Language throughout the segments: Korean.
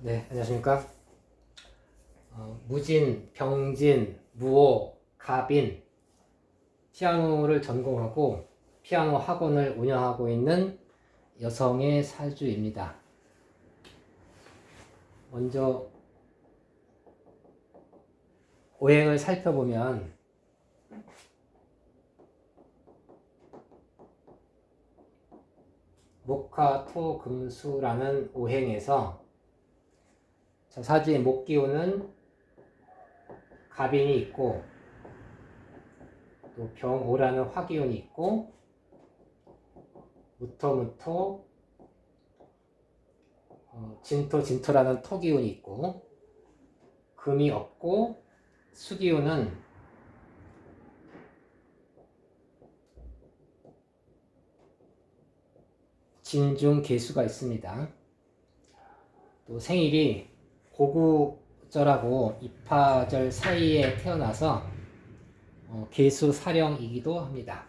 네, 안녕하십니까. 무진, 병진, 무오, 가빈, 피아노를 전공하고 피아노 학원을 운영하고 있는 여성의 사주입니다. 먼저 오행을 살펴보면 목화, 토, 금, 수라는 오행에서 저 사주의 목기운은 가빈이 있고 또 병오라는 화기운이 있고 무토, 진토라는 토기운이 있고 금이 없고 수기운은 진중 계수가 있습니다. 또 생일이 고구절하고 입하절 사이에 태어나서 계수 사령이기도 합니다.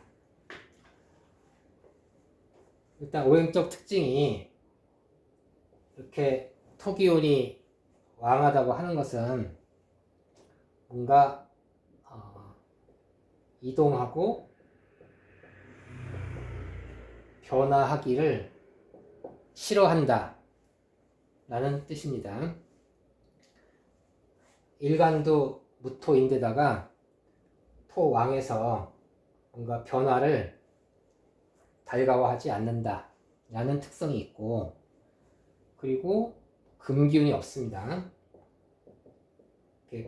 일단 오행적 특징이 이렇게 토기운이 왕하다고 하는 것은 뭔가 이동하고 변화하기를 싫어한다 라는 뜻입니다. 일간도 무토인데다가 토왕에서 뭔가 변화를 달가워하지 않는다 라는 특성이 있고, 그리고 금기운이 없습니다.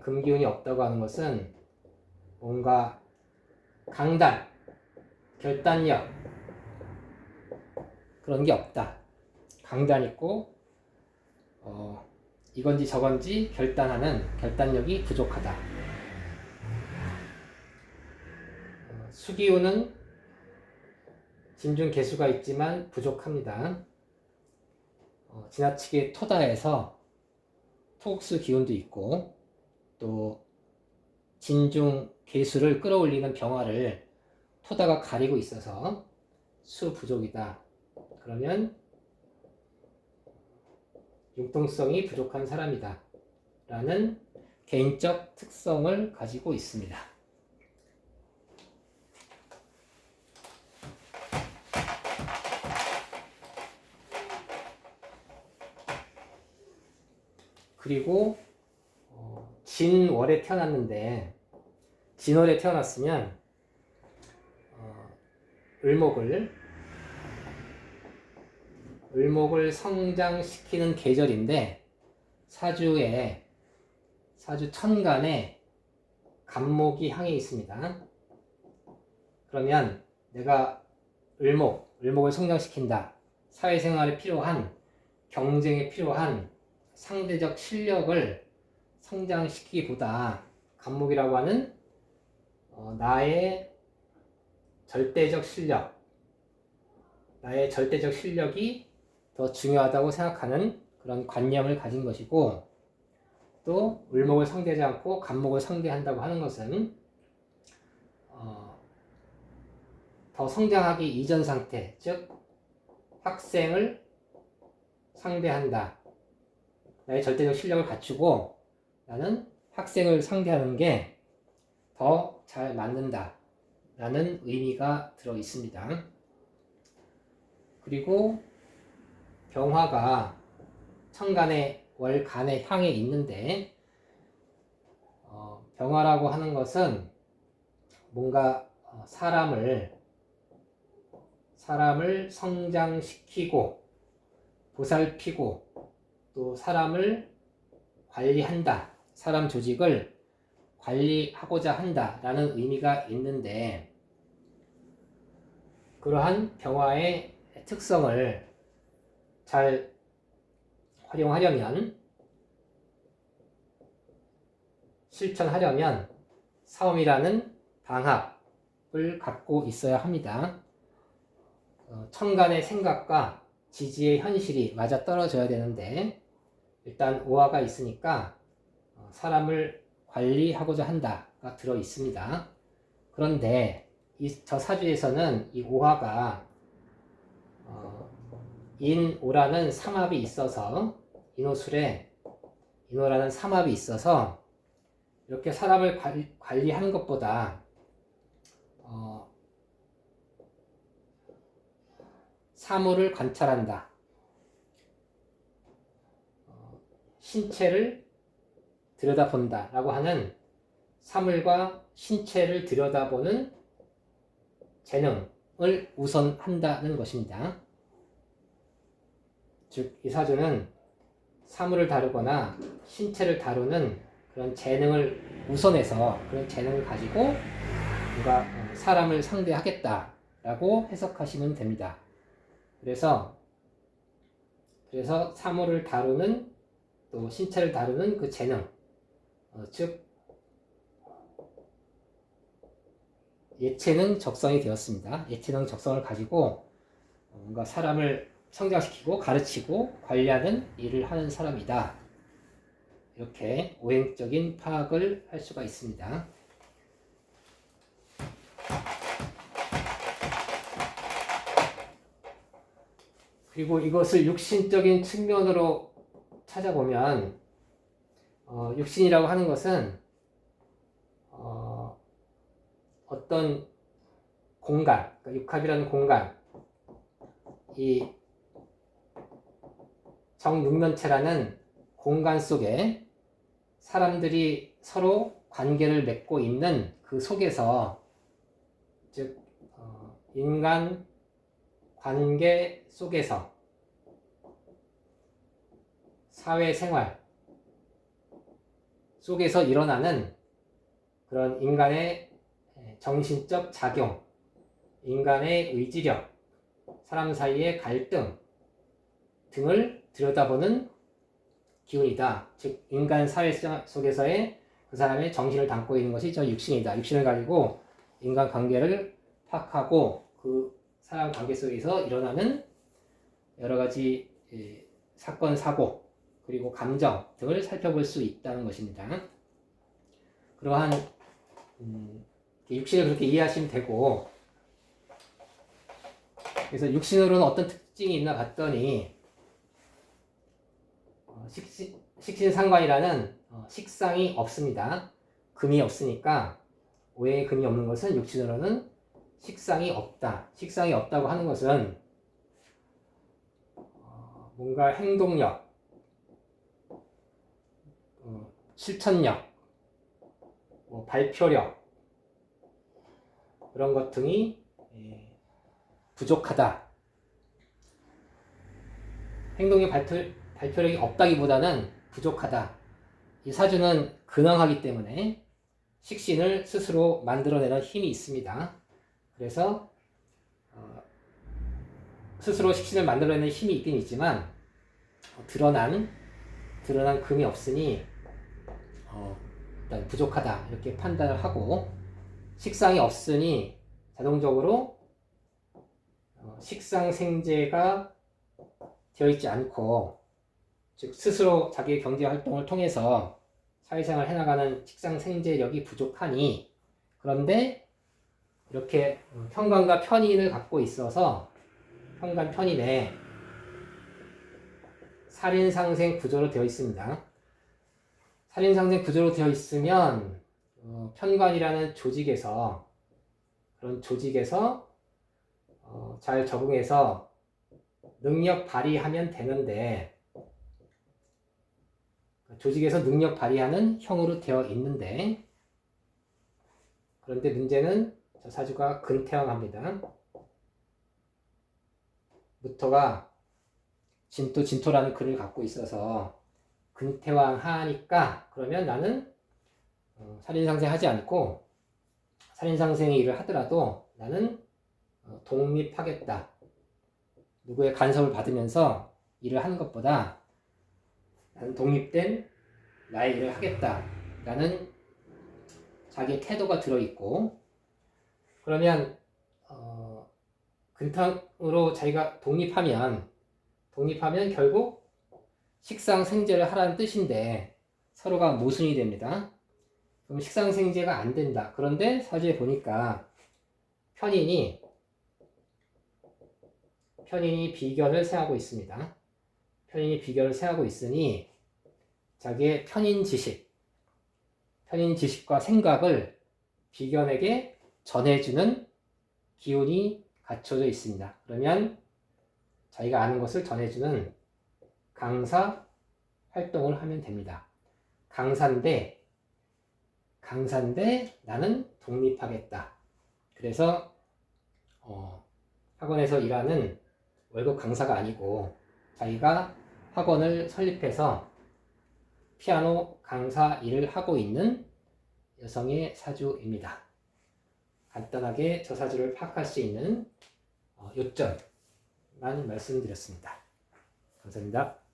금기운이 없다고 하는 것은 뭔가 강단, 결단력 그런 게 없다. 강단 있고 이건지 저건지 결단하는 결단력이 부족하다. 수기운은 진중 계수가 있지만 부족합니다. 지나치게 토다해서 토국수 기운도 있고 또 진중 계수를 끌어올리는 병화를 토다가 가리고 있어서 수 부족이다. 그러면 융통성이 부족한 사람이다 라는 개인적 특성을 가지고 있습니다. 그리고 진월에 태어났는데, 진월에 태어났으면 을목을 성장시키는 계절인데 사주 천간에 간목이 항해 있습니다. 그러면 내가 을목을 성장시킨다. 사회생활에 필요한, 경쟁에 필요한 상대적 실력을 성장시키기보다 간목이라고 하는 나의 절대적 실력이 더 중요하다고 생각하는 그런 관념을 가진 것이고, 또 을목을 상대하지 않고 간목을 상대한다고 하는 것은 더 성장하기 이전 상태, 즉 학생을 상대한다. 나의 절대적 실력을 갖추고 나는 학생을 상대하는 게 더 잘 맞는다 라는 의미가 들어 있습니다. 그리고 병화가 천간에 월간에 향해 있는데 병화라고 하는 것은 뭔가 사람을 성장시키고 보살피고 또 사람을 관리한다, 사람 조직을 관리하고자 한다 라는 의미가 있는데, 그러한 병화의 특성을 잘 활용하려면, 실천하려면 사음이라는 방합을 갖고 있어야 합니다. 천간의 생각과 지지의 현실이 맞아 떨어져야 되는데, 일단 오화가 있으니까 사람을 관리하고자 한다가 들어 있습니다. 그런데 저 사주에서는 이 오화가 인오라는 삼합이 있어서 인호술에 인호라는 삼합이 있어서 이렇게 사람을 관리하는 것보다 사물을 관찰한다. 신체를 들여다본다 라고 하는 사물과 신체를 들여다보는 재능을 우선한다는 것입니다. 즉, 이 사주는 사물을 다루거나 신체를 다루는 그런 재능을 우선해서 그런 재능을 가지고 누가 사람을 상대하겠다라고 해석하시면 됩니다. 그래서 사물을 다루는 또 신체를 다루는 그 재능, 즉 예체능 적성이 되었습니다. 예체능 적성을 가지고 뭔가 사람을 성장시키고 가르치고 관리하는 일을 하는 사람이다. 이렇게 오행적인 파악을 할 수가 있습니다. 그리고 이것을 육신적인 측면으로 찾아보면 육신이라고 하는 것은 어떤 공간, 그러니까 육합이라는 공간, 이 정육면체라는 공간 속에 사람들이 서로 관계를 맺고 있는 그 속에서, 즉 인간 관계 속에서 사회생활 속에서 일어나는 그런 인간의 정신적 작용, 인간의 의지력, 사람 사이의 갈등 등을 들여다보는 기운이다. 즉 인간 사회 속에서의 그 사람의 정신을 담고 있는 것이 저 육신이다. 육신을 가지고 인간 관계를 파악하고 그 사람 관계 속에서 일어나는 여러 가지 사건, 사고, 그리고 감정 등을 살펴볼 수 있다는 것입니다. 그러한 육신을 그렇게 이해하시면 되고, 그래서 육신으로는 어떤 특징이 있나 봤더니 식신상관이라는 식상이 없습니다. 금이 없으니까 오행에 금이 없는 것은 육신으로는 식상이 없다. 식상이 없다고 하는 것은 뭔가 행동력, 실천력, 발표력 그런 것 등이 부족하다. 행동력, 발표력이 없다기보다는 부족하다. 이 사주는 근황하기 때문에 식신을 스스로 만들어내는 힘이 있습니다. 그래서 스스로 식신을 만들어내는 힘이 있긴 있지만 드러난 금이 없으니 일단 부족하다 이렇게 판단을 하고, 식상이 없으니 자동적으로 식상생재가 되어 있지 않고, 즉 스스로 자기의 경제활동을 통해서 사회생활을 해나가는 식상생재력이 부족하니, 그런데 이렇게 현관과 편인을 갖고 있어서 현관 편인에 살인상생 구조로 되어 있습니다. 살인상생 구조로 되어 있으면 편관이라는 조직에서 잘 적응해서 능력 발휘하면 되는데, 조직에서 능력 발휘하는 형으로 되어 있는데, 그런데 문제는 저 사주가 근태왕합니다. 무토가 진토라는 글을 갖고 있어서 근태왕하니까, 그러면 나는 살인상생 하지 않고 살인상생의 일을 하더라도 나는 독립하겠다. 누구의 간섭을 받으면서 일을 하는 것보다 나는 독립된 나의 일을 하겠다 라는 자기의 태도가 들어있고, 그러면 근탕으로 자기가 독립하면 결국 식상생재를 하라는 뜻인데 서로가 모순이 됩니다. 그럼 식상생재가 안 된다. 그런데 사주에 보니까 편인이 비견을 세하고 있습니다. 편인이 비견을 세하고 있으니 자기의 편인 지식과 생각을 비견에게 전해주는 기운이 갖춰져 있습니다. 그러면 자기가 아는 것을 전해주는 강사 활동을 하면 됩니다. 강사인데 나는 독립하겠다. 그래서 학원에서 일하는 월급 강사가 아니고 자기가 학원을 설립해서 피아노 강사 일을 하고 있는 여성의 사주입니다. 간단하게 저 사주를 파악할 수 있는 요점만 말씀드렸습니다. 감사합니다.